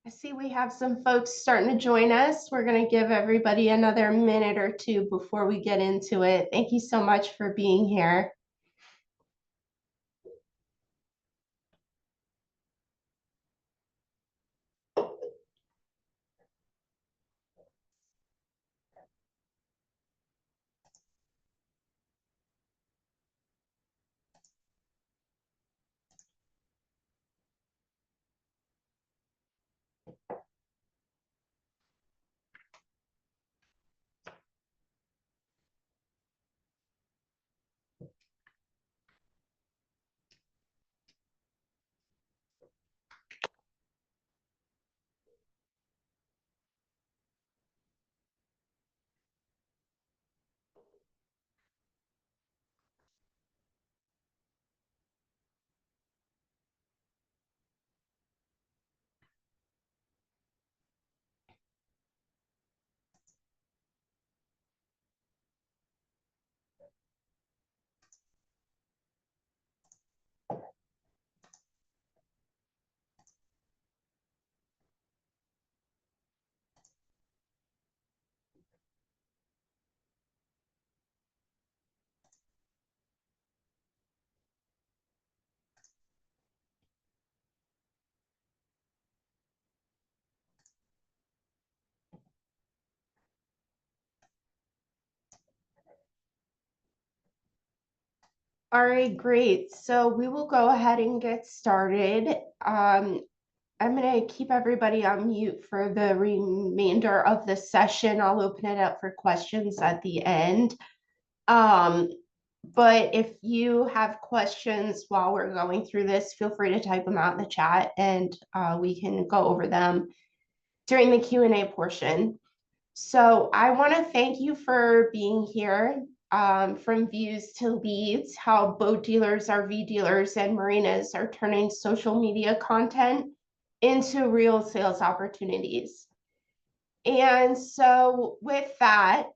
I see we have some folks starting to join us. We're going to give everybody another minute or two before we get into it. Thank you so much for being here. All right, great. So we will go ahead and get started. I'm going to keep everybody on mute for the remainder of the session. I'll open it up for questions at the end. But if you have questions while we're going through this, feel free to type them out in the chat and we can go over them during the Q&A portion. So I want to thank you for being here. From views to leads, how boat dealers, RV dealers, and marinas are turning social media content into real sales opportunities. And so with that,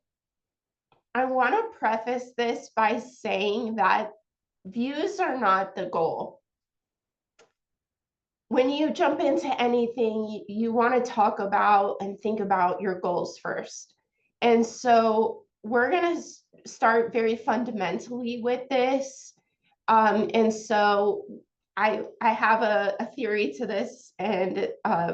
I want to preface this by saying that views are not the goal. When you jump into anything, you want to talk about and think about your goals first. And so we're going to start very fundamentally with this. And so I have a theory to this and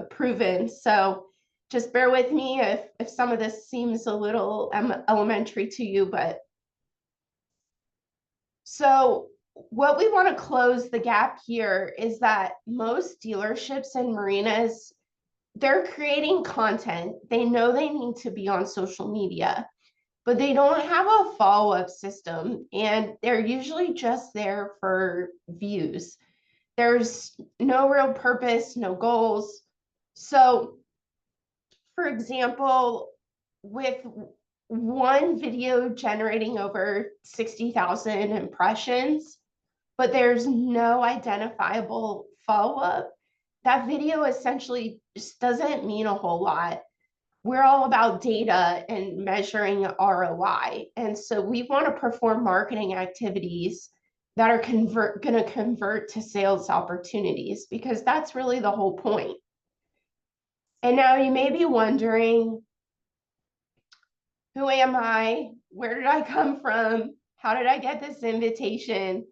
proven. So just bear with me if some of this seems a little elementary to you, but so what we want to close the gap here is that most dealerships and marinas, they're creating content. They know they need to be on social media, but they don't have a follow-up system, and they're usually just there for views. There's no real purpose, no goals. So, for example, with one video generating over 60,000 impressions, but there's no identifiable follow-up, that video essentially just doesn't mean a whole lot. We're all about data and measuring ROI. And so we want to perform marketing activities that are going to convert to sales opportunities, because that's really the whole point. And now you may be wondering, who am I? Where did I come from? How did I get this invitation?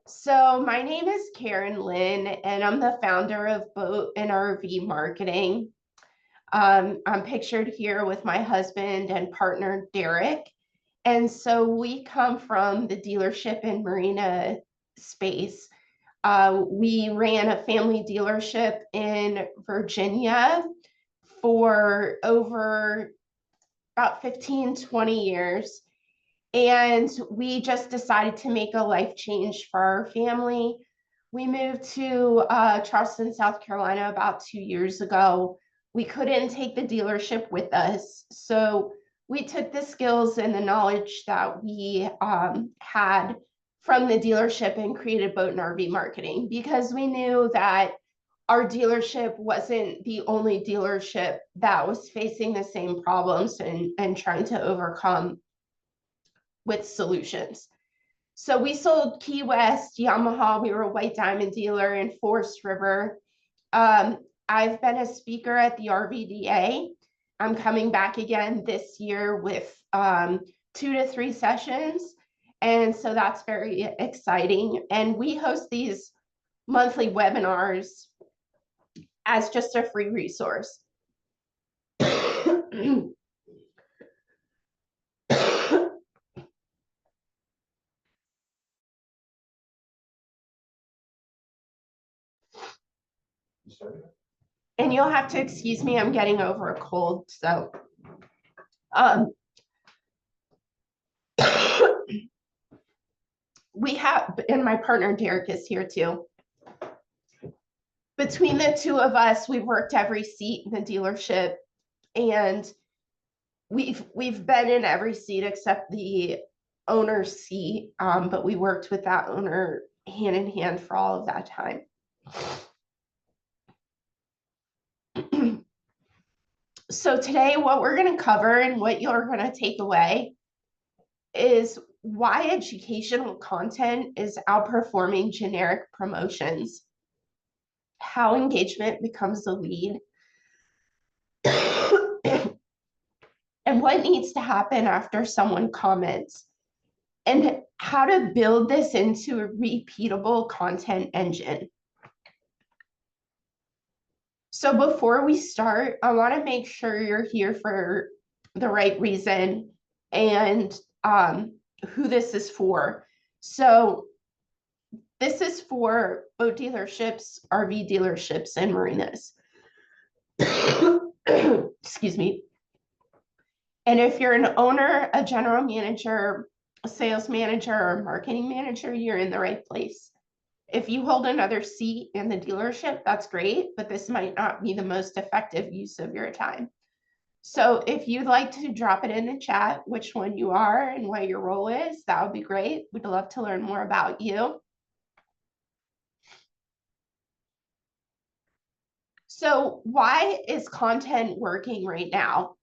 So my name is Karen Lynn, and I'm the founder of Boat and RV Marketing. I'm pictured here with my husband and partner, Derek. And so we come from the dealership and marina space. We ran a family dealership in Virginia for over about 15, 20 years. And we just decided to make a life change for our family. We moved to Charleston, South Carolina about 2 years ago. We couldn't take the dealership with us. So we took the skills and the knowledge that we had from the dealership and created Boat and RV Marketing, because we knew that our dealership wasn't the only dealership that was facing the same problems and trying to overcome with solutions. So we sold Key West, Yamaha. We were a White Diamond dealer in Forest River. I've been a speaker at the RVDA. I'm coming back again this year with 2 to 3 sessions. And so that's very exciting. And we host these monthly webinars as just a free resource. And you'll have to excuse me, I'm getting over a cold, so we have, and my partner Derek is here too. Between the two of us, we've worked every seat in the dealership, and we've been in every seat except the owner's seat, but we worked with that owner hand in hand for all of that time. So today, what we're going to cover and what you're going to take away is why educational content is outperforming generic promotions, how engagement becomes the lead, and what needs to happen after someone comments, and how to build this into a repeatable content engine. So before we start, I want to make sure you're here for the right reason and who this is for. So this is for boat dealerships, RV dealerships, and marinas. Excuse me. And if you're an owner, a general manager, a sales manager, or marketing manager, you're in the right place. If you hold another seat in the dealership, that's great, but this might not be the most effective use of your time. So if you'd like to drop it in the chat, which one you are and what your role is, that would be great. We'd love to learn more about you. So why is content working right now?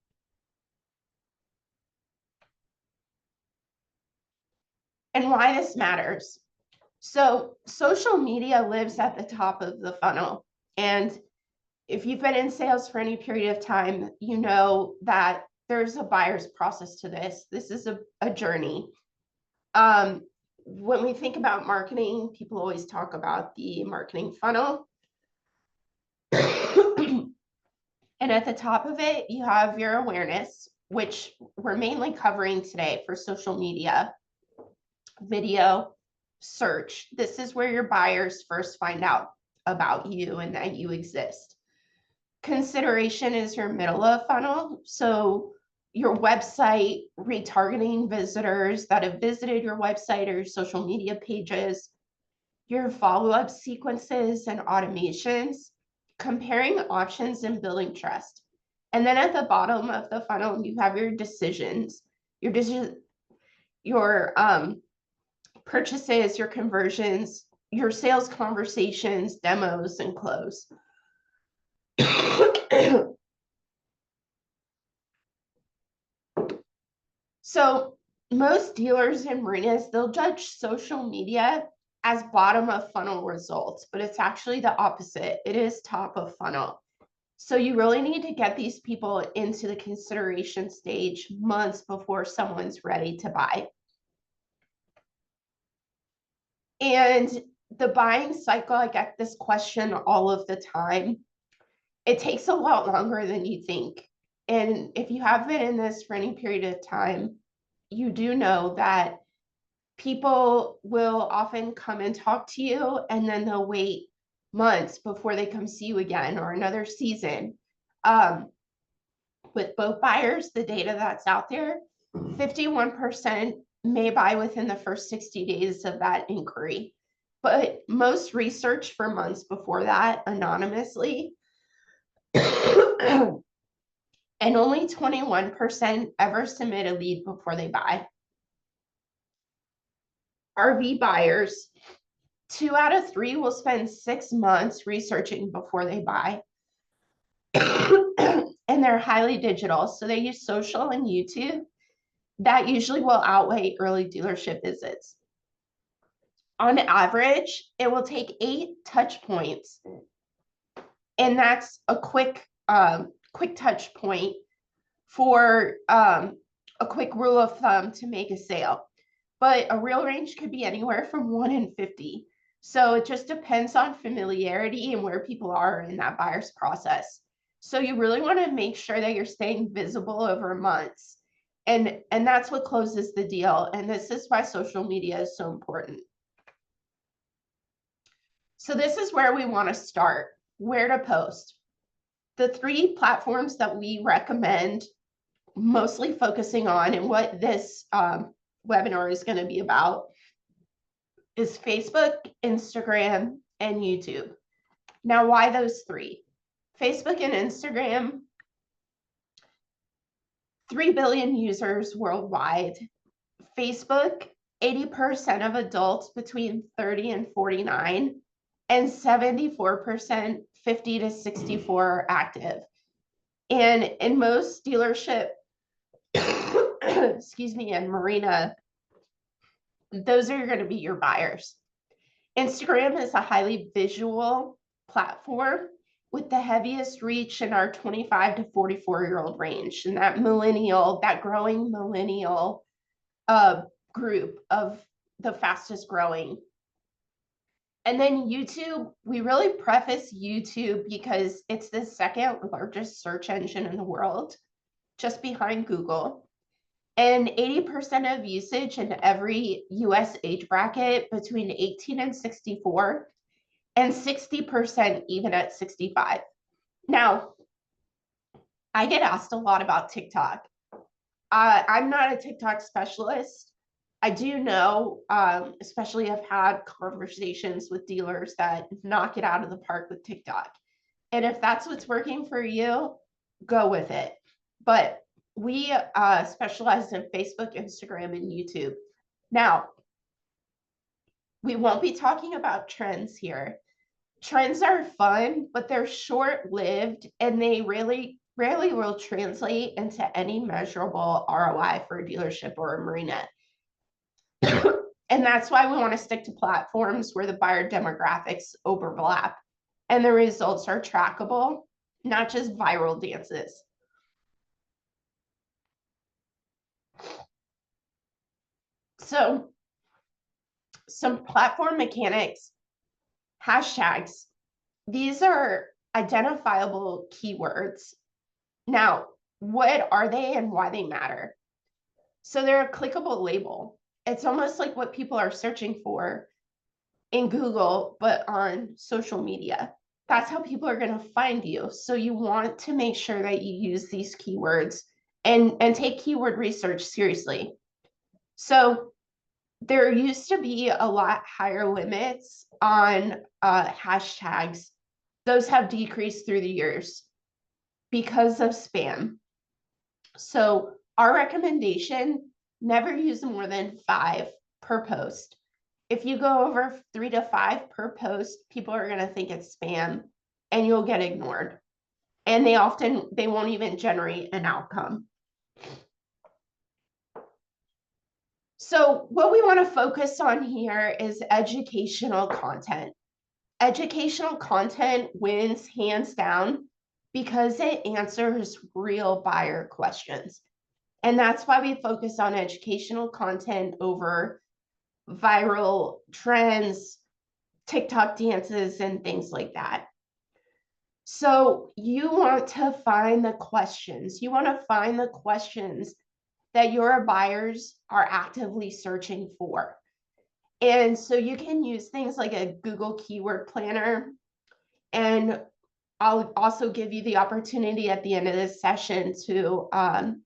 And why this matters. So social media lives at the top of the funnel. And if you've been in sales for any period of time, you know that there's a buyer's process to this. This is a journey. When we think about marketing, people always talk about the marketing funnel. And at the top of it, you have your awareness, which we're mainly covering today for social media, video, search. This is where your buyers first find out about you and that you exist. Consideration is your middle of funnel. So your website, retargeting visitors that have visited your website or your social media pages, your follow-up sequences and automations, comparing options and building trust. And then at the bottom of the funnel, you have your decisions, your purchases, your conversions, your sales conversations, demos, and close. So most dealers and marinas, they'll judge social media as bottom of funnel results, but it's actually the opposite. It is top of funnel. So you really need to get these people into the consideration stage months before someone's ready to buy. And the buying cycle, I get this question all of the time. It takes a lot longer than you think. And if you have been in this for any period of time, you do know that people will often come and talk to you, and then they'll wait months before they come see you again or another season. With boat buyers, the data that's out there, 51% may buy within the first 60 days of that inquiry. But most research for months before that anonymously. And only 21% ever submit a lead before they buy. RV buyers, 2 out of 3 will spend 6 months researching before they buy. And they're highly digital, so they use social and YouTube. That usually will outweigh early dealership visits. On average, it will take 8 touch points And that's a quick touch point for a quick rule of thumb to make a sale. But a real range could be anywhere from 1 in 50. So it just depends on familiarity and where people are in that buyer's process. So you really want to make sure that you're staying visible over months. And that's what closes the deal. And this is why social media is so important. So this is where we want to start, where to post. The 3 platforms that we recommend mostly focusing on, and what this webinar is going to be about, is Facebook, Instagram, and YouTube. Now, why those 3? Facebook and Instagram, 3 billion users worldwide. Facebook, 80% of adults between 30 and 49, and 74% 50 to 64 are active. And in most dealership, excuse me, and marina, those are going to be your buyers. Instagram is a highly visual platform with the heaviest reach in our 25 to 44-year-old range, and that growing millennial group of the fastest growing. And then YouTube, we really preface YouTube because it's the 2nd largest search engine in the world, just behind Google. And 80% of usage in every US age bracket between 18 and 64, and 60% even at 65. Now, I get asked a lot about TikTok. I'm not a TikTok specialist. I do know, especially I've had conversations with dealers that knock it out of the park with TikTok. And if that's what's working for you, go with it. But we specialize in Facebook, Instagram, and YouTube. Now, we won't be talking about trends here. Trends are fun, but they're short-lived, and they rarely will translate into any measurable ROI for a dealership or a marina. And that's why we want to stick to platforms where the buyer demographics overlap and the results are trackable, not just viral dances. So some platform mechanics, hashtags. These are identifiable keywords. Now, what are they and why they matter? So they're a clickable label. It's almost like what people are searching for in Google, but on social media. That's how people are going to find you. So you want to make sure that you use these keywords and take keyword research seriously. So there used to be a lot higher limits on hashtags. Those have decreased through the years because of spam. So our recommendation, never use more than 5 per post. If you go over 3 to 5 per post, people are going to think it's spam and you'll get ignored. And they won't even generate an outcome. So what we want to focus on here is educational content. Educational content wins hands down because it answers real buyer questions. And that's why we focus on educational content over viral trends, TikTok dances, and things like that. So you want to find the questions. You want to find the questions that your buyers are actively searching for. And so you can use things like a Google keyword planner. And I'll also give you the opportunity at the end of this session to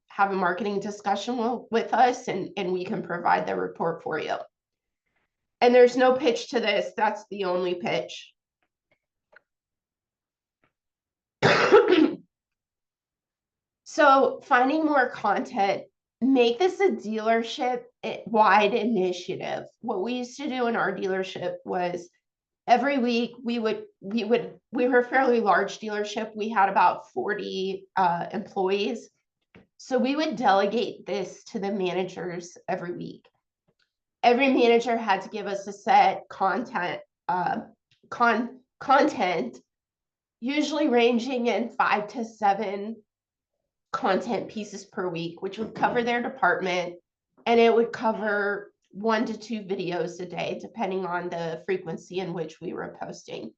have a marketing discussion with us, and we can provide the report for you. And there's no pitch to this. That's the only pitch. So finding more content, make this a dealership-wide initiative. What we used to do in our dealership was every week we were a fairly large dealership. We had about 40 employees. So we would delegate this to the managers every week. Every manager had to give us a set content usually ranging in 5 to 7 content pieces per week, which would cover their department, and it would cover 1 to 2 videos a day, depending on the frequency in which we were posting.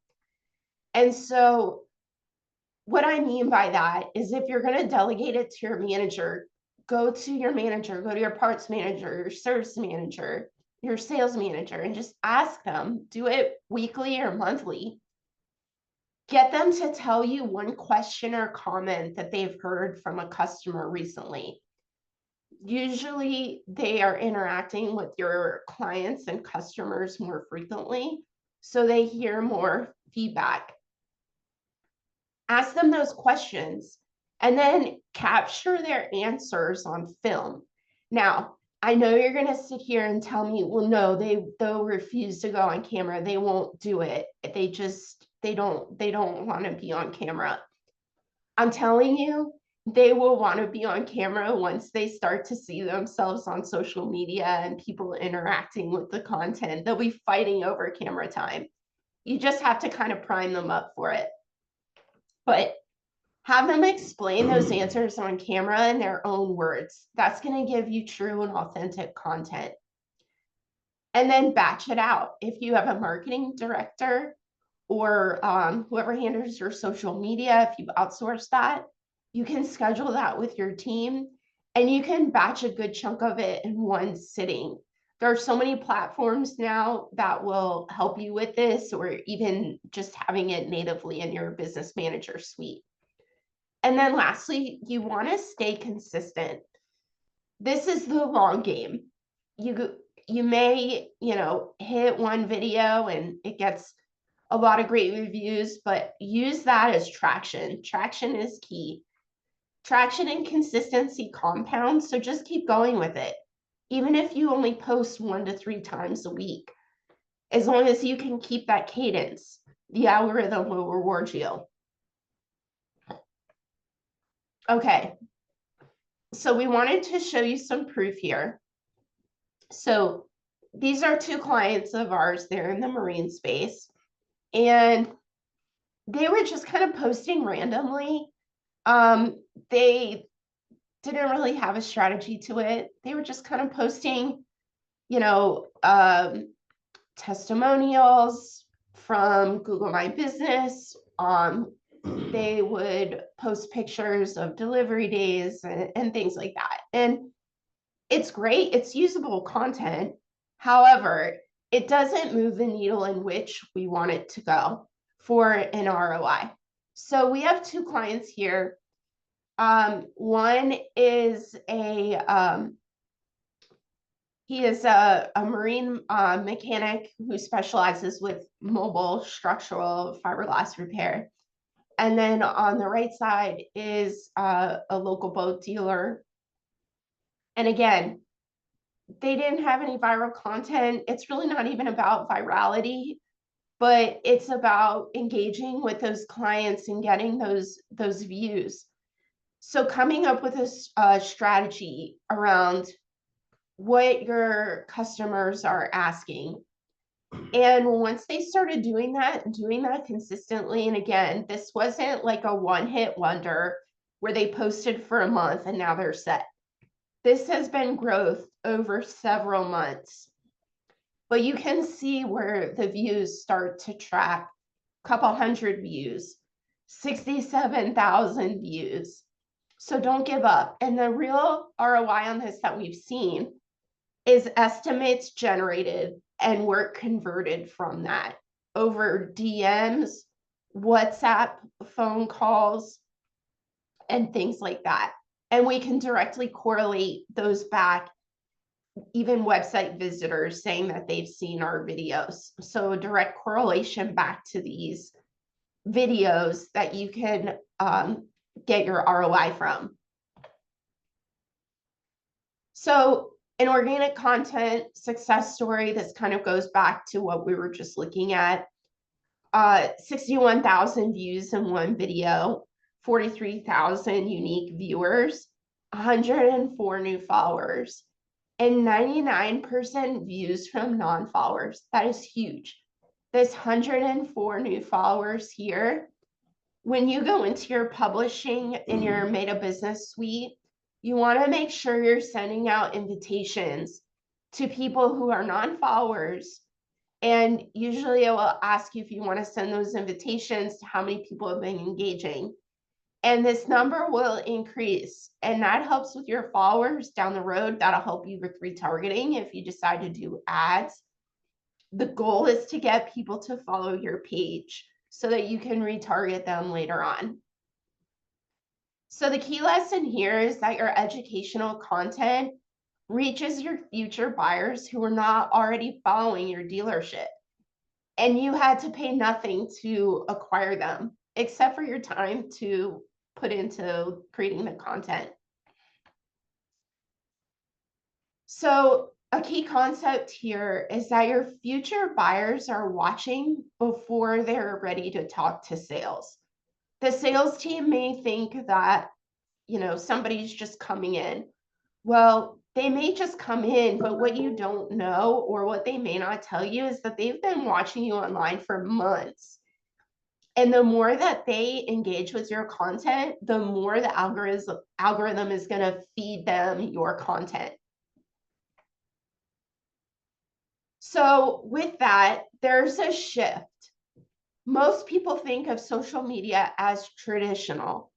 And so what I mean by that is if you're going to delegate it to your manager, go to your manager, go to your parts manager, your service manager, your sales manager, and just ask them, do it weekly or monthly. Get them to tell you one question or comment that they've heard from a customer recently. Usually they are interacting with your clients and customers more frequently, so they hear more feedback. Ask them those questions and then capture their answers on film. Now, I know you're going to sit here and tell me, well, no, they'll refuse to go on camera. They won't do it. They don't want to be on camera. I'm telling you, they will want to be on camera once they start to see themselves on social media and people interacting with the content. They'll be fighting over camera time. You just have to kind of prime them up for it. But have them explain those answers on camera in their own words. That's going to give you true and authentic content. And then batch it out. If you have a marketing director or whoever handles your social media, if you outsource that, you can schedule that with your team and you can batch a good chunk of it in one sitting. There are so many platforms now that will help you with this, or even just having it natively in your business manager suite. And then lastly, you want to stay consistent. This is the long game. You may, hit one video and it gets a lot of great reviews, but use that as traction. Traction is key. Traction and consistency compound, so just keep going with it. Even if you only post 1 to 3 times a week, as long as you can keep that cadence, the algorithm will reward you. Okay, so we wanted to show you some proof here. So these are 2 clients of ours. They're in the marine space, and they were just kind of posting randomly. They didn't really have a strategy to it. They were just kind of posting, testimonials from Google My Business. They would post pictures of delivery days and things like that. And it's great. It's usable content. However, it doesn't move the needle in which we want it to go for an ROI. So we have 2 clients here. One is he is a marine mechanic who specializes with mobile structural fiberglass repair. And then on the right side is a local boat dealer. And again, they didn't have any viral content. It's really not even about virality, but it's about engaging with those clients and getting those views. So coming up with a strategy around what your customers are asking. And once they started doing that consistently, and again, this wasn't like a one-hit wonder where they posted for a month and now they're set. This has been growth over several months. But you can see where the views start to track. A couple hundred views, 67,000 views. So don't give up. And the real ROI on this that we've seen is estimates generated and work converted from that over DMs, WhatsApp, phone calls, and things like that. And we can directly correlate those back, even website visitors saying that they've seen our videos. So direct correlation back to these videos that you can get your ROI from. So an organic content success story, this kind of goes back to what we were just looking at. 61,000 views in one video, 43,000 unique viewers, 104 new followers, and 99% views from non-followers. That is huge. This 104 new followers here When you go into your publishing in your Meta Business Suite, you want to make sure you're sending out invitations to people who are non-followers. And usually it will ask you if you want to send those invitations to how many people have been engaging. And this number will increase. And that helps with your followers down the road. That'll help you with retargeting if you decide to do ads. The goal is to get people to follow your page so that you can retarget them later on. So the key lesson here is that your educational content reaches your future buyers who are not already following your dealership. And you had to pay nothing to acquire them, except for your time to put into creating the content. So a key concept here is that your future buyers are watching before they're ready to talk to sales. The sales team may think that, somebody's just coming in. Well, they may just come in, but what you don't know, or what they may not tell you, is that they've been watching you online for months. And the more that they engage with your content, the more the algorithm is going to feed them your content. So with that, there's a shift. Most people think of social media as traditional,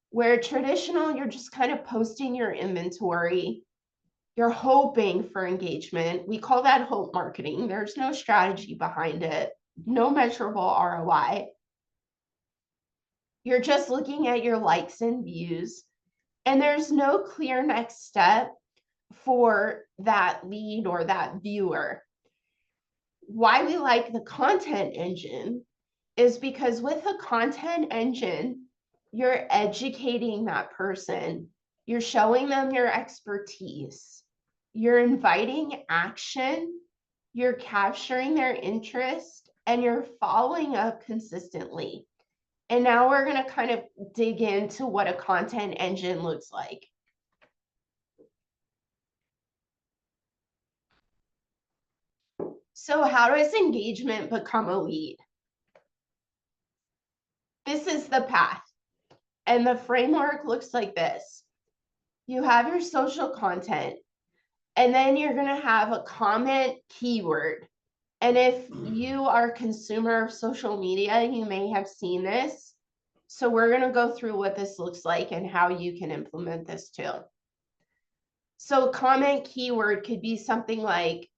where traditional, you're just kind of posting your inventory. You're hoping for engagement. We call that hope marketing. There's no strategy behind it, no measurable ROI. You're just looking at your likes and views, and there's no clear next step for that lead or that viewer. Why we like the content engine is because with a content engine, you're educating that person. You're showing them your expertise. You're inviting action. You're capturing their interest, and you're following up consistently. And now we're going to kind of dig into what a content engine looks like. So how does engagement become a lead? This is the path. And the framework looks like this. You have your social content, and then you're going to have a comment keyword. And if you are a consumer of social media, you may have seen this. So we're going to go through what this looks like and how you can implement this too. So comment keyword could be something like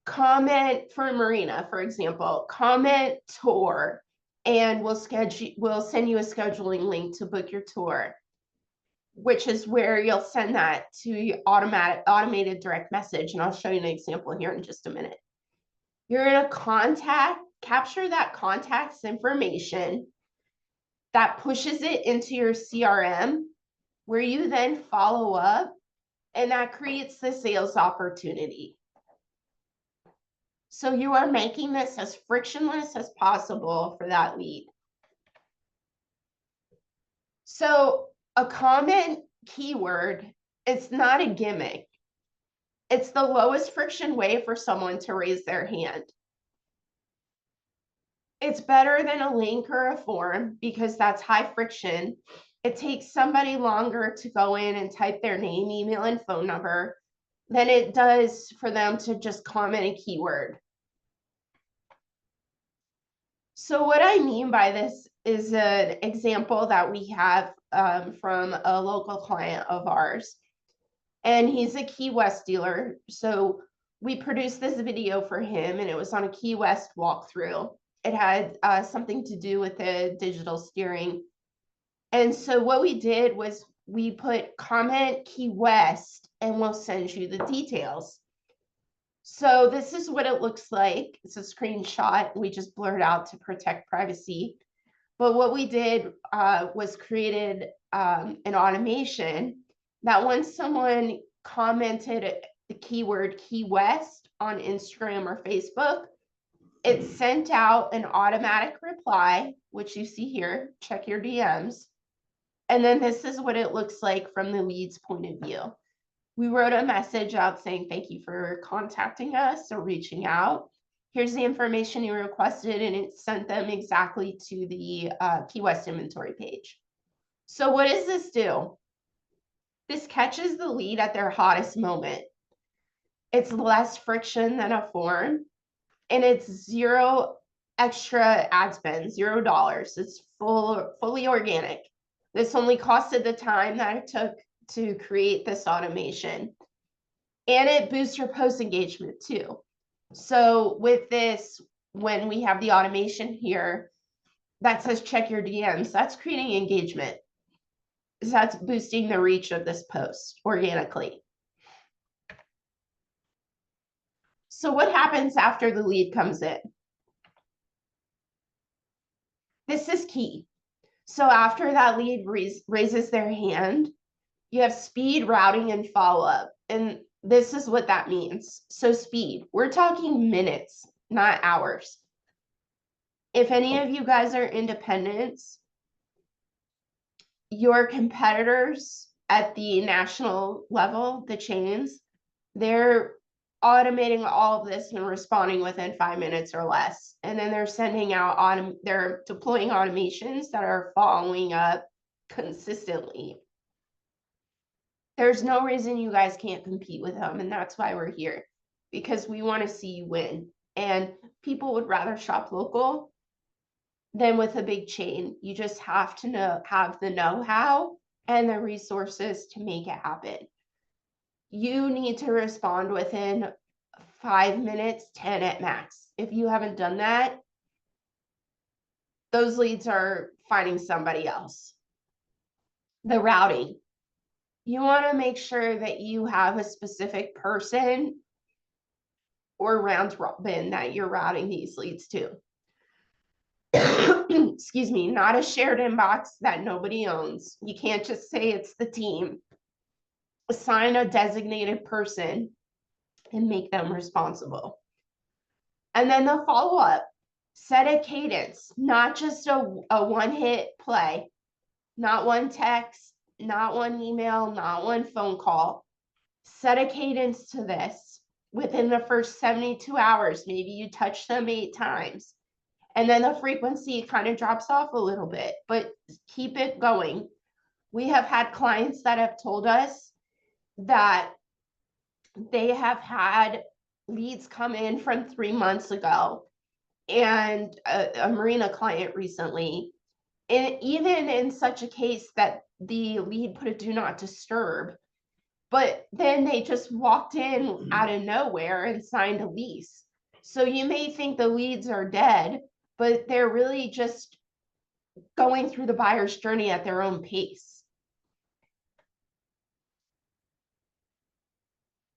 comment for Marina, for example, comment tour, and we'll send you a scheduling link to book your tour, which is where you'll send that to automated direct message. And I'll show you an example here in just a minute. You're going to capture that contact's information that pushes it into your CRM, where you then follow up, and that creates the sales opportunity. So you are making this as frictionless as possible for that lead. So a comment keyword, it's not a gimmick. It's the lowest friction way for someone to raise their hand. It's better than a link or a form because that's high friction. It takes somebody longer to go in and type their name, email, and phone number than it does for them to just comment a keyword. So what I mean by this is an example that we have from a local client of ours. And he's a Key West dealer. So we produced this video for him, and it was on a Key West walkthrough. It had something to do with the digital steering. And so what we did was we put comment Key West, and we'll send you the details. So this is what it looks like. It's a screenshot. We just blurred out to protect privacy. But what we did was created an automation that when someone commented the keyword Key West on Instagram or Facebook, it sent out an automatic reply, which you see here, check your DMs. And then this is what it looks like from the lead's point of view. We wrote a message out saying, thank you for contacting us or reaching out. Here's the information you requested, and it sent them exactly to the Key West inventory page. So what does this do? This catches the lead at their hottest moment. It's less friction than a form, and it's zero extra ad spend, $0. It's fully organic. This only costed the time that it took to create this automation. And it boosts your post engagement too. So with this, when we have the automation here that says check your DMs, that's creating engagement. That's boosting the reach of this post organically. So what happens after the lead comes in? This is key. So after that lead raises their hand, you have speed, routing, and follow-up. And this is what that means. So speed, we're talking minutes, not hours. If any of you guys are independents, your competitors at the national level, the chains, they're automating all of this and responding within 5 minutes or less. And then they're sending out, they're deploying automations that are following up consistently. There's no reason you guys can't compete with them. And that's why we're here, because we want to see you win. And people would rather shop local than with a big chain. You just have to have the know-how and the resources to make it happen. You need to respond within 5 minutes, 10 at max. If you haven't done that, those leads are finding somebody else. The routing. You want to make sure that you have a specific person or round robin that you're routing these leads to. Excuse me, not a shared inbox that nobody owns. You can't just say it's the team. Assign a designated person and make them responsible. And then the follow-up, set a cadence, not just a one-hit play, not one text, not one email, not one phone call. Set a cadence to this within the first 72 hours. Maybe you touch them 8 times. And then the frequency kind of drops off a little bit, but keep it going. We have had clients that have told us that they have had leads come in from 3 months ago, and a marina client recently, and even in such a case that the lead put a do not disturb, but then they just walked in out of nowhere and signed a lease. So you may think the leads are dead, but they're really just going through the buyer's journey at their own pace.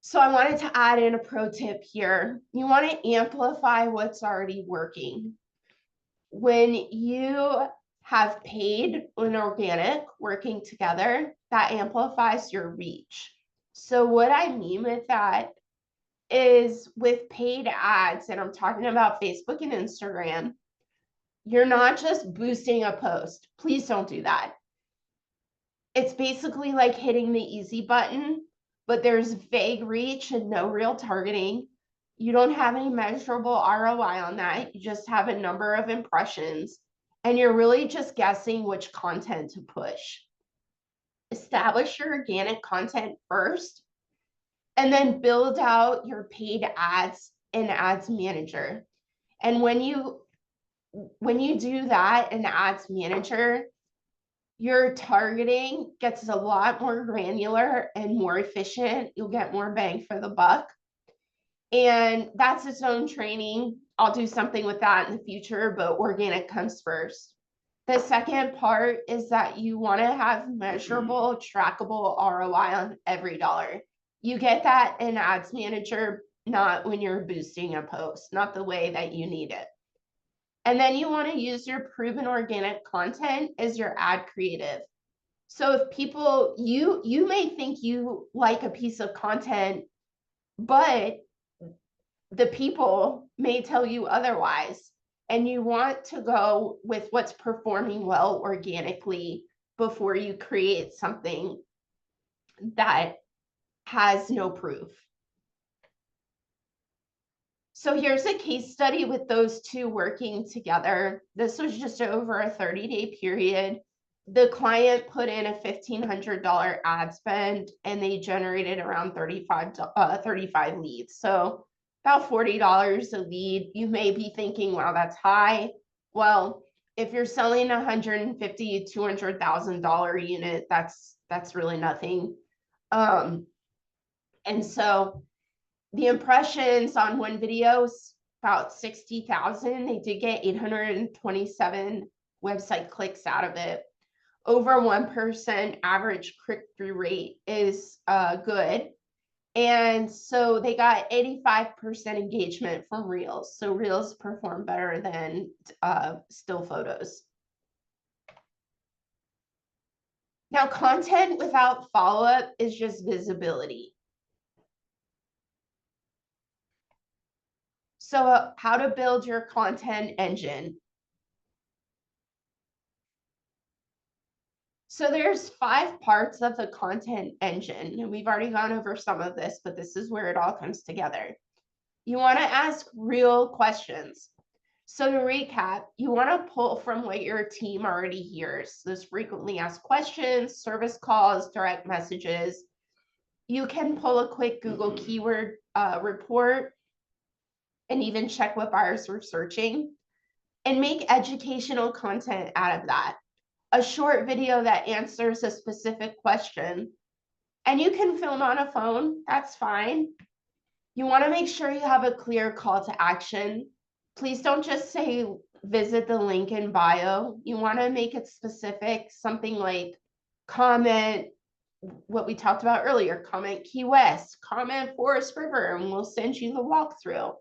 So I wanted to add in a pro tip here. You want to amplify what's already working. When you have paid and organic working together, that amplifies your reach. So what I mean with that is with paid ads, and I'm talking about Facebook and Instagram, you're not just boosting a post. Please don't do that. It's basically like hitting the easy button, but there's vague reach and no real targeting. You don't have any measurable ROI on that. You just have a number of impressions, and you're really just guessing which content to push. Establish your organic content first, and then build out your paid ads in Ads Manager. And when you do that in Ads Manager, your targeting gets a lot more granular and more efficient. You'll get more bang for the buck. And that's its own training. I'll do something with that in the future, but organic comes first. The second part is that you want to have measurable, trackable ROI on every dollar. You get that in Ads Manager, not when you're boosting a post, not the way that you need it. And then you want to use your proven organic content as your ad creative. So if people, you may think you like a piece of content, but the people may tell you otherwise. And you want to go with what's performing well organically before you create something that has no proof. So here's a case study with those two working together. This was just over a 30-day period. The client put in a $1,500 ad spend and they generated around 35 leads. So about $40 a lead. You may be thinking, wow, that's high. Well, if you're selling $150,000, $200,000 unit, that's really nothing. And so the impressions on one video is about 60,000. They did get 827 website clicks out of it. Over 1% average click-through rate is good. And so they got 85% engagement from Reels. So Reels perform better than still photos. Now, content without follow-up is just visibility. So how to build your content engine. So there's 5 parts of the content engine, and we've already gone over some of this, but this is where it all comes together. You want to ask real questions. So to recap, you want to pull from what your team already hears. Those frequently asked questions, service calls, direct messages. You can pull a quick Google keyword report and even check what buyers were searching and make educational content out of that. A short video that answers a specific question. And you can film on a phone, that's fine. You want to make sure you have a clear call to action. Please don't just say, visit the link in bio. You want to make it specific, something like comment what we talked about earlier, comment Key West, comment Forest River, and we'll send you the walkthrough.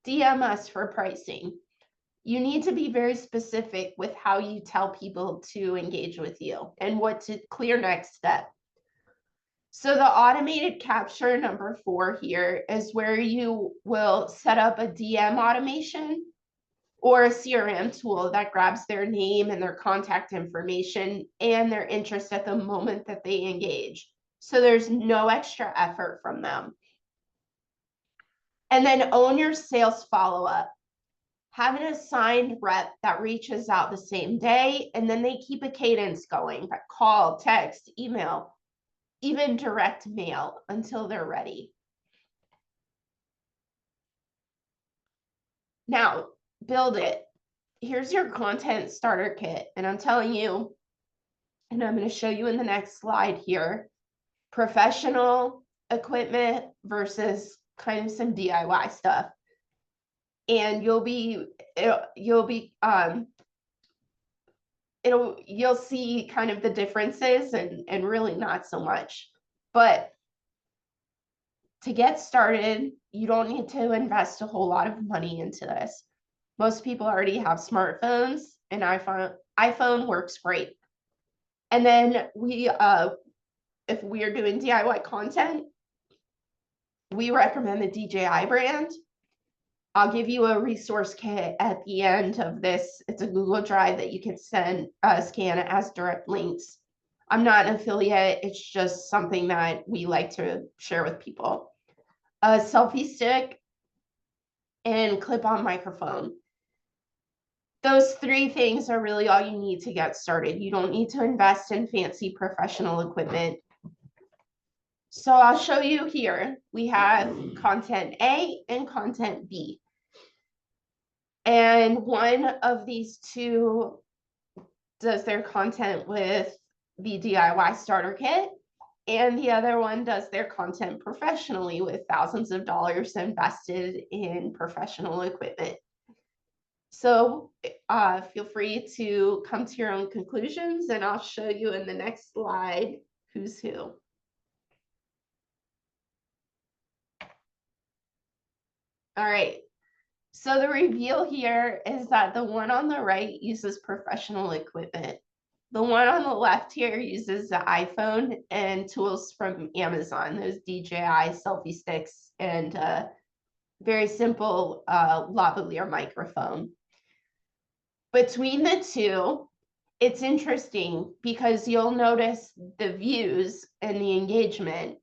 DM us for pricing. You need to be very specific with how you tell people to engage with you and what to clear next step. So the automated capture number 4 here is where you will set up a DM automation or a CRM tool that grabs their name and their contact information and their interest at the moment that they engage. So there's no extra effort from them. And then own your sales follow-up. Have an assigned rep that reaches out the same day, and then they keep a cadence going, by call, text, email, even direct mail until they're ready. Now, build it. Here's your content starter kit, and I'm telling you, and I'm going to show you in the next slide here, professional equipment versus kind of some DIY stuff. And you'll see kind of the differences and really not so much. But to get started, you don't need to invest a whole lot of money into this. Most people already have smartphones, and iPhone works great. And then if we are doing DIY content, we recommend the DJI brand. I'll give you a resource kit at the end of this. It's a Google Drive that you can scan it as direct links. I'm not an affiliate. It's just something that we like to share with people. A selfie stick and clip-on microphone. Those 3 things are really all you need to get started. You don't need to invest in fancy professional equipment. So I'll show you here. We have content A and content B. And one of these 2 does their content with the DIY starter kit, and the other one does their content professionally with thousands of dollars invested in professional equipment. So feel free to come to your own conclusions, and I'll show you in the next slide who's who. All right, so the reveal here is that the one on the right uses professional equipment. The one on the left here uses the iPhone and tools from Amazon, those DJI selfie sticks and very simple lavalier microphone. Between the 2, it's interesting because you'll notice the views and the engagement.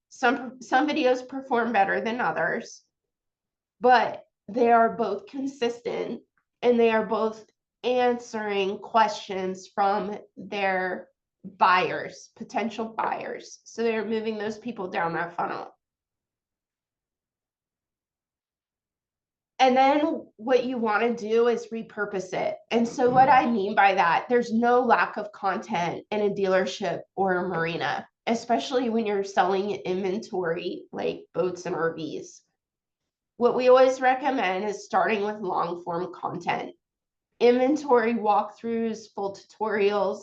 Some videos perform better than others. but they are both consistent and they are both answering questions from their buyers, potential buyers. So they're moving those people down that funnel. And then what you want to do is repurpose it. And so what I mean by that, there's no lack of content in a dealership or a marina, especially when you're selling inventory like boats and RVs. What we always recommend is starting with long form content, inventory walkthroughs, full tutorials,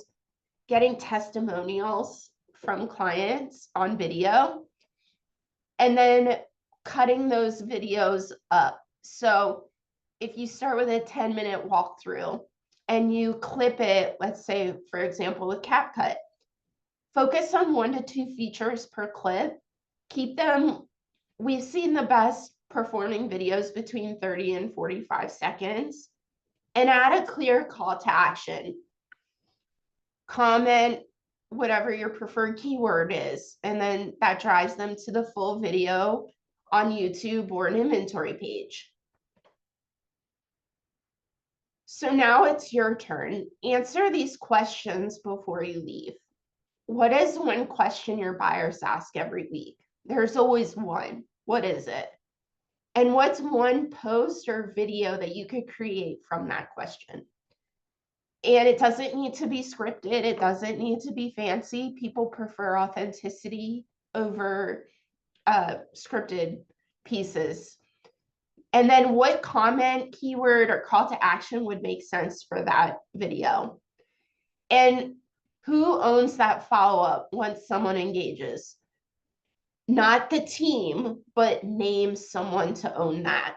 getting testimonials from clients on video, and then cutting those videos up. So if you start with a 10-minute walkthrough and you clip it, let's say, for example, with CapCut, focus on 1 to 2 features per clip. Keep them, we've seen the best performing videos between 30 and 45 seconds, and add a clear call to action. Comment whatever your preferred keyword is, and then that drives them to the full video on YouTube or an inventory page. So now it's your turn. Answer these questions before you leave. What is one question your buyers ask every week? There's always one. What is it? And what's one post or video that you could create from that question? And it doesn't need to be scripted. It doesn't need to be fancy. People prefer authenticity over scripted pieces. And then what comment, keyword, or call to action would make sense for that video? And who owns that follow-up once someone engages? Not the team, but name someone to own that.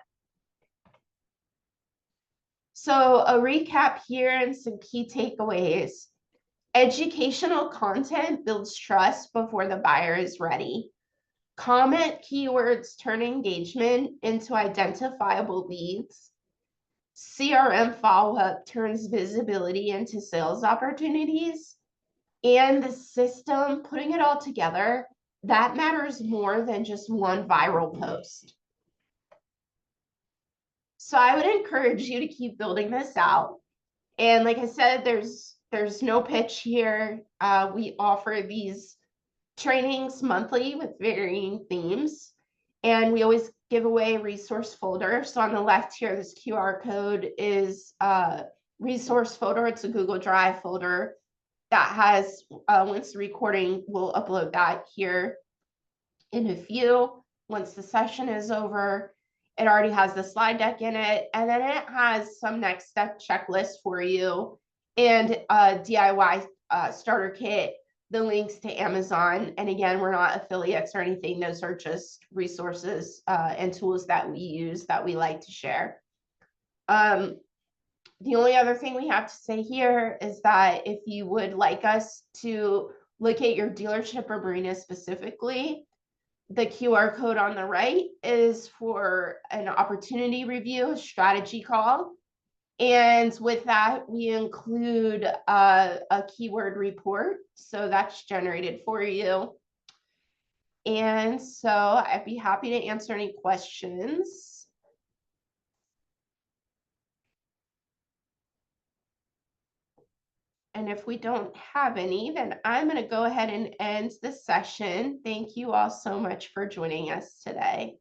So a recap here and some key takeaways. Educational content builds trust before the buyer is ready. Comment keywords turn engagement into identifiable leads. CRM follow-up turns visibility into sales opportunities. And the system, putting it all together, that matters more than just one viral post. So I would encourage you to keep building this out. And like I said, there's no pitch here. We offer these trainings monthly with varying themes, and we always give away a resource folder. So on the left here, this QR code is a resource folder. It's a Google Drive folder that has, once the recording, we'll upload that here in a few. Once the session is over, it already has the slide deck in it, and then it has some next step checklist for you and a DIY starter kit, the links to Amazon. And again, we're not affiliates or anything. Those are just resources and tools that we use that we like to share. The only other thing we have to say here is that if you would like us to look at your dealership or marina specifically, the QR code on the right is for an opportunity review, a strategy call. And with that, we include a keyword report. So that's generated for you. And so I'd be happy to answer any questions. And if we don't have any, then I'm going to go ahead and end the session. Thank you all so much for joining us today.